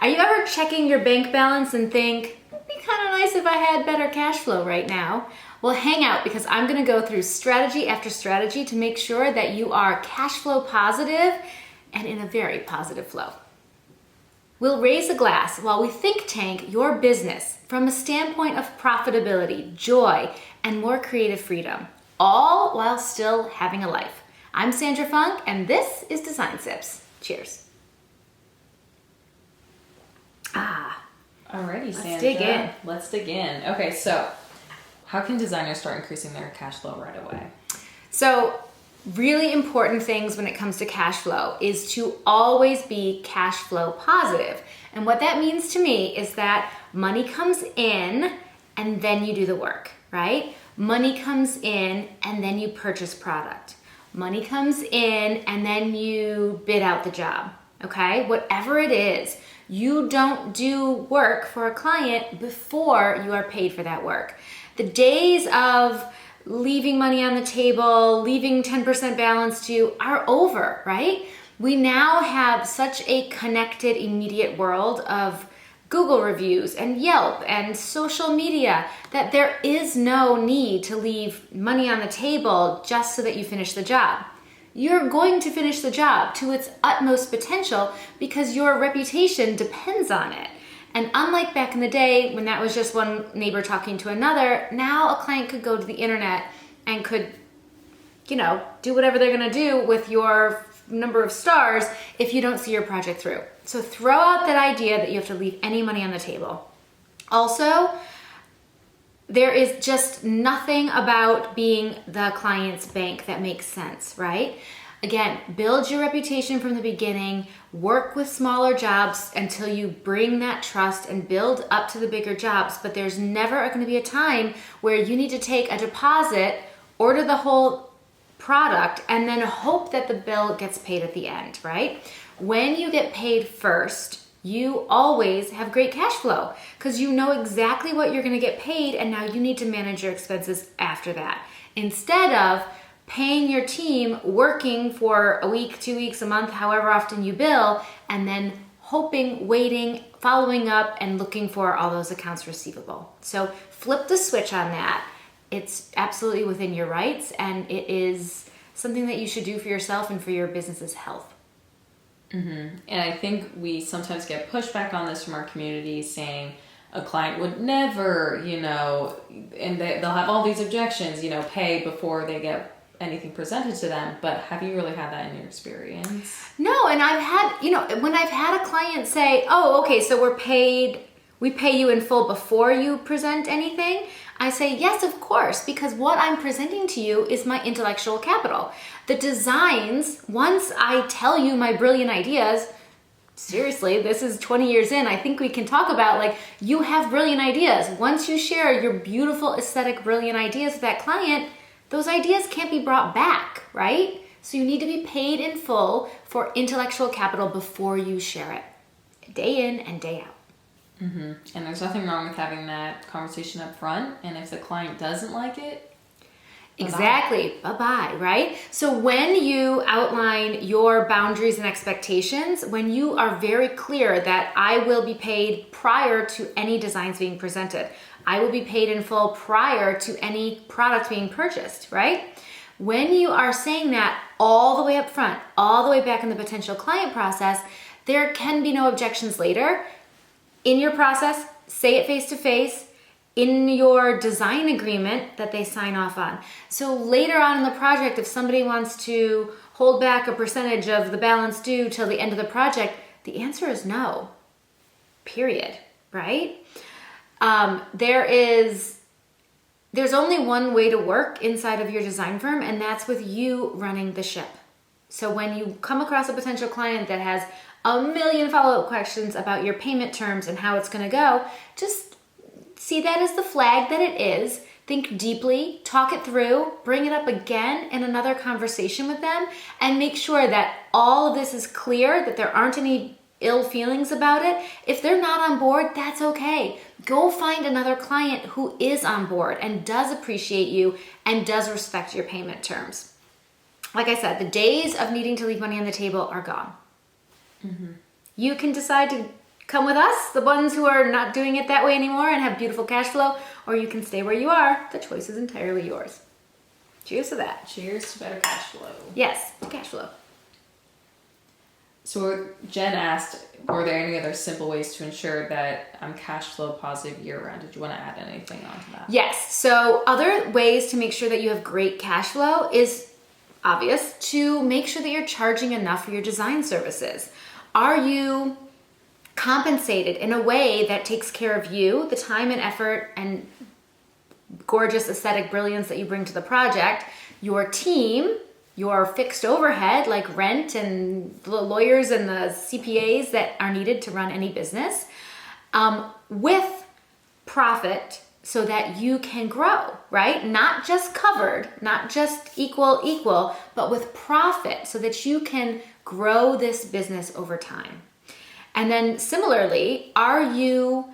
Are you ever checking your bank balance and think, it'd be kind of nice if I had better cash flow right now? Well, hang out because I'm going to go through strategy after strategy to make sure that you are cash flow positive and in a very positive flow. We'll raise a glass while we think tank your business from a standpoint of profitability, joy, and more creative freedom, all while still having a life. I'm Sandra Funk, and this is Design Sips. Cheers. Alrighty, Sandra. Let's dig in. Let's dig in. Okay, so how can designers start increasing their cash flow right away? So, really important things when it comes to cash flow is to always be cash flow positive. And what that means to me is that money comes in and then you do the work, right? Money comes in and then you purchase product. Money comes in and then you bid out the job, okay? Whatever it is, you don't do work for a client before you are paid for that work. The days of leaving money on the table, leaving 10% balance due are over, right? We now have such a connected, immediate world of Google reviews and Yelp and social media that there is no need to leave money on the table just so that you finish the job. You're going to finish the job to its utmost potential because your reputation depends on it. And unlike back in the day when that was just one neighbor talking to another, now a client could go to the internet and could, do whatever they're gonna do with your number of stars if you don't see your project through. So throw out that idea that you have to leave any money on the table. Also, there is just nothing about being the client's bank that makes sense, right? Again, build your reputation from the beginning, work with smaller jobs until you bring that trust and build up to the bigger jobs. But there's never going to be a time where you need to take a deposit, order the whole product, and then hope that the bill gets paid at the end, right? When you get paid first, you always have great cash flow because you know exactly what you're going to get paid, and now you need to manage your expenses after that. Instead of paying your team, working for a week, 2 weeks, a month, however often you bill, and then hoping, waiting, following up, and looking for all those accounts receivable. So flip the switch on that. It's absolutely within your rights, and it is something that you should do for yourself and for your business's health. Mm-hmm. And I think we sometimes get pushback on this from our community saying a client would never, and they'll have all these objections, pay before they get anything presented to them. But have you really had that in your experience? No, and I've had, when I've had a client say, oh, okay, so we pay you in full before you present anything, I say, yes, of course, because what I'm presenting to you is my intellectual capital. The designs, once I tell you my brilliant ideas, seriously, this is 20 years in, I think we can talk about, you have brilliant ideas. Once you share your beautiful, aesthetic, brilliant ideas with that client, those ideas can't be brought back, right? So you need to be paid in full for intellectual capital before you share it, day in and day out. Mm-hmm. And there's nothing wrong with having that conversation up front. And if the client doesn't like it, exactly, bye-bye, right? So when you outline your boundaries and expectations, when you are very clear that I will be paid prior to any designs being presented, I will be paid in full prior to any product being purchased, right? When you are saying that all the way up front, all the way back in the potential client process, there can be no objections later. In your process, say it face to face, in your design agreement that they sign off on. So later on in the project, if somebody wants to hold back a percentage of the balance due till the end of the project, the answer is no, period, right? There's only one way to work inside of your design firm, and that's with you running the ship. So when you come across a potential client that has a million follow-up questions about your payment terms and how it's going to go, just see that as the flag that it is. Think deeply, talk it through, bring it up again in another conversation with them, and make sure that all of this is clear, that there aren't any ill feelings about it. If they're not on board, that's okay. Go find another client who is on board and does appreciate you and does respect your payment terms. Like I said, the days of needing to leave money on the table are gone. Mm-hmm. You can decide to come with us, the ones who are not doing it that way anymore and have beautiful cash flow, or you can stay where you are. The choice is entirely yours. Cheers to that. Cheers to better cash flow. Yes, cash flow. So Jen asked, were there any other simple ways to ensure that I'm cash flow positive year round? Did you want to add anything onto that? Yes. So other ways to make sure that you have great cash flow is obvious, to make sure that you're charging enough for your design services. Are you compensated in a way that takes care of you, the time and effort and gorgeous aesthetic brilliance that you bring to the project, your team, your fixed overhead like rent and the lawyers and the CPAs that are needed to run any business, with profit so that you can grow, right? Not just covered, not just equal, but with profit so that you can grow this business over time. And then similarly, are you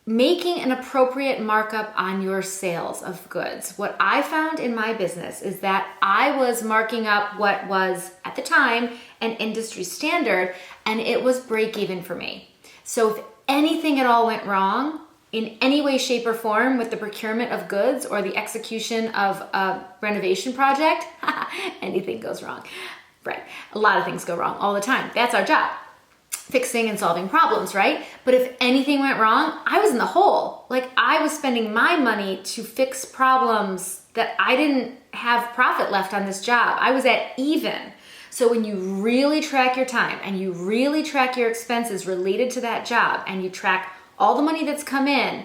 making an appropriate markup on your sales of goods? What I found in my business is that I was marking up what was at the time an industry standard, and it was break even for me. So if anything at all went wrong in any way, shape, or form with the procurement of goods or the execution of a renovation project, anything goes wrong. Right. A lot of things go wrong all the time. That's our job. Fixing and solving problems, right? But if anything went wrong, I was in the hole. Like, I was spending my money to fix problems that I didn't have profit left on this job. I was at even. So when you really track your time and you really track your expenses related to that job and you track all the money that's come in,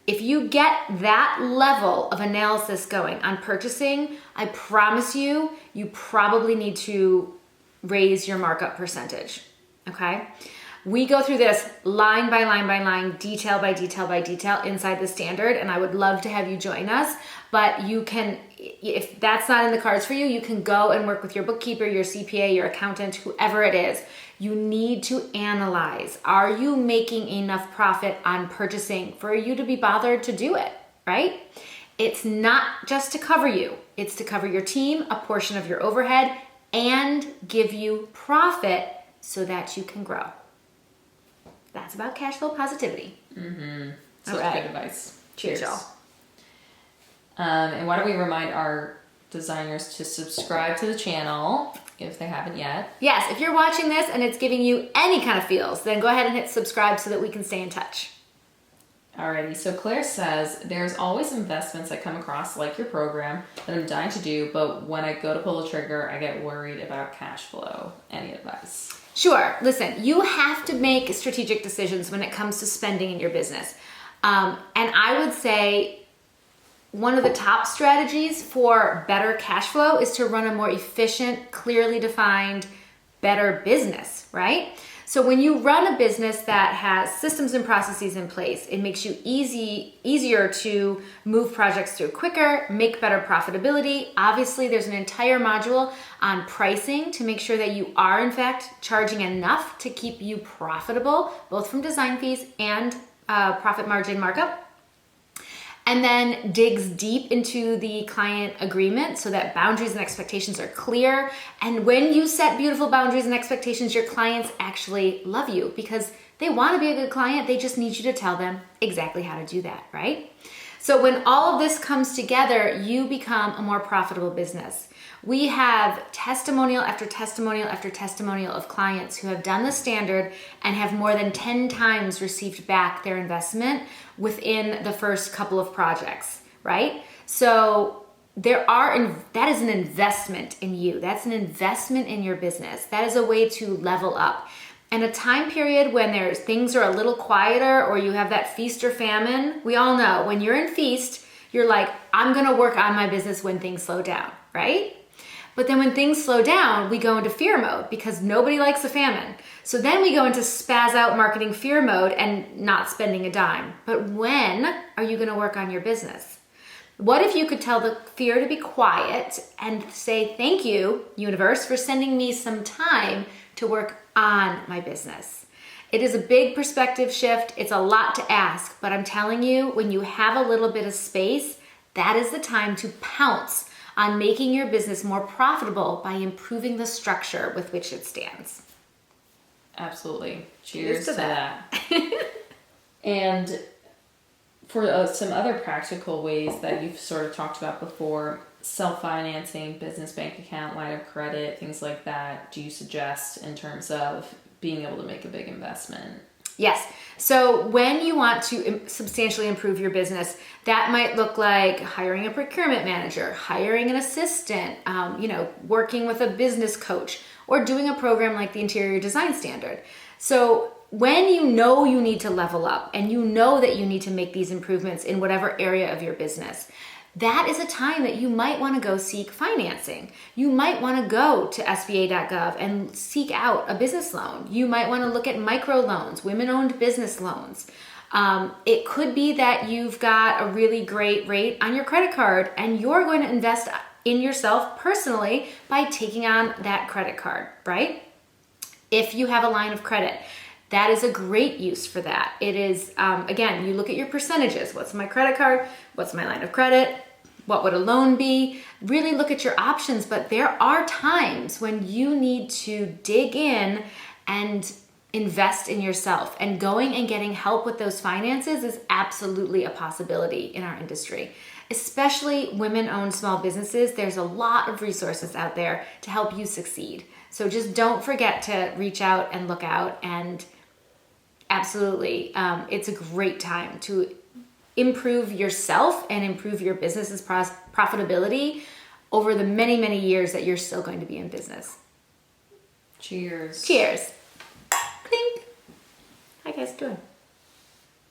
if you get that level of analysis going on purchasing, I promise you, you probably need to raise your markup percentage. Okay, we go through this line by line by line, detail by detail by detail inside the standard, and I would love to have you join us. But you can, if that's not in the cards for you, you can go and work with your bookkeeper, your CPA, your accountant, whoever it is. You need to analyze, are you making enough profit on purchasing for you to be bothered to do it, right? It's not just to cover you, it's to cover your team, a portion of your overhead, and give you profit so that you can grow. That's about cash flow positivity. Mm-hmm. All Such right. good advice. Cheers, y'all. And why don't we remind our designers to subscribe to the channel if they haven't yet. Yes, if you're watching this and it's giving you any kind of feels, then go ahead and hit subscribe so that we can stay in touch. Alrighty, so Claire says, there's always investments I come across, like your program, that I'm dying to do, but when I go to pull the trigger, I get worried about cash flow. Any advice? Sure. Listen, you have to make strategic decisions when it comes to spending in your business. And I would say one of the top strategies for better cash flow is to run a more efficient, clearly defined, better business, right? So when you run a business that has systems and processes in place, it makes you easier to move projects through quicker, make better profitability. Obviously, there's an entire module on pricing to make sure that you are in fact charging enough to keep you profitable, both from design fees and profit margin markup. And then digs deep into the client agreement so that boundaries and expectations are clear. And when you set beautiful boundaries and expectations, your clients actually love you because they want to be a good client. They just need you to tell them exactly how to do that, right? So when all of this comes together, you become a more profitable business. We have testimonial after testimonial after testimonial of clients who have done the standard and have more than 10 times received back their investment within the first couple of projects, right? So that is an investment in you. That's an investment in your business. That is a way to level up. And a time period when things are a little quieter or you have that feast or famine, we all know when you're in feast, you're like, I'm gonna work on my business when things slow down, right? But then when things slow down, we go into fear mode because nobody likes a famine. So then we go into spaz out marketing fear mode and not spending a dime. But when are you gonna work on your business? What if you could tell the fear to be quiet and say, thank you, universe, for sending me some time to work on my business? It is a big perspective shift. It's a lot to ask, but I'm telling you, when you have a little bit of space, that is the time to pounce on making your business more profitable by improving the structure with which it stands. Absolutely. Cheers to that. And for some other practical ways that you've sort of talked about before, self-financing, business bank account, line of credit, things like that, do you suggest in terms of being able to make a big investment? Yes. So when you want to substantially improve your business, that might look like hiring a procurement manager, hiring an assistant, working with a business coach, or doing a program like the Interior Design Standard. So when you know you need to level up and you know that you need to make these improvements in whatever area of your business, that is a time that you might want to go seek financing. You might want to go to SBA.gov and seek out a business loan. You might want to look at microloans, women-owned business loans. It could be that you've got a really great rate on your credit card and you're going to invest in yourself personally by taking on that credit card, right? If you have a line of credit, that is a great use for that. It is, again, you look at your percentages. What's my credit card? What's my line of credit? What would a loan be? Really look at your options, but there are times when you need to dig in and invest in yourself, and going and getting help with those finances is absolutely a possibility in our industry. Especially women-owned small businesses, there's a lot of resources out there to help you succeed. So just don't forget to reach out and look out, and absolutely, it's a great time to improve yourself and improve your business's profitability over the many, many years that you're still going to be in business. Cheers. Cheers. Clink. How you guys doing?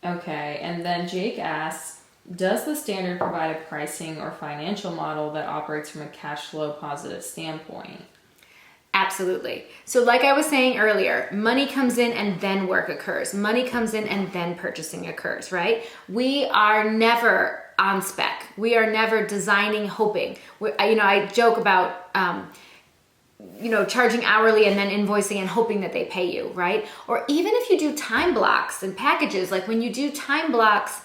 Okay, and then Jake asks, does the standard provide a pricing or financial model that operates from a cash flow positive standpoint? Absolutely. So like I was saying earlier, money comes in and then work occurs. Money comes in and then purchasing occurs, right? We are never on spec. We are never designing, hoping. I joke about, charging hourly and then invoicing and hoping that they pay you, right? Or even if you do time blocks and packages, like when you do time blocks,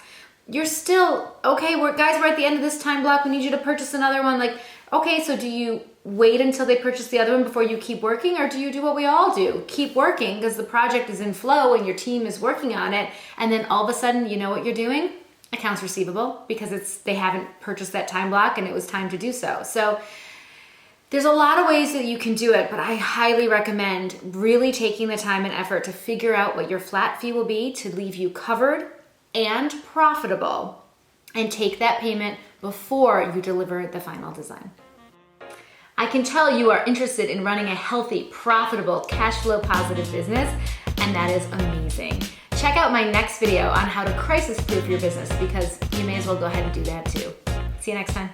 you're still, okay, we're at the end of this time block, we need you to purchase another one. Like, okay, so do you wait until they purchase the other one before you keep working, or do you do what we all do? Keep working because the project is in flow and your team is working on it, and then all of a sudden, you know what you're doing? Accounts receivable, because they haven't purchased that time block and it was time to do so. So there's a lot of ways that you can do it, but I highly recommend really taking the time and effort to figure out what your flat fee will be to leave you covered and profitable, and take that payment before you deliver the final design. I can tell you are interested in running a healthy, profitable, cash flow positive business, and that is amazing. Check out my next video on how to crisis-proof your business, because you may as well go ahead and do that too. See you next time.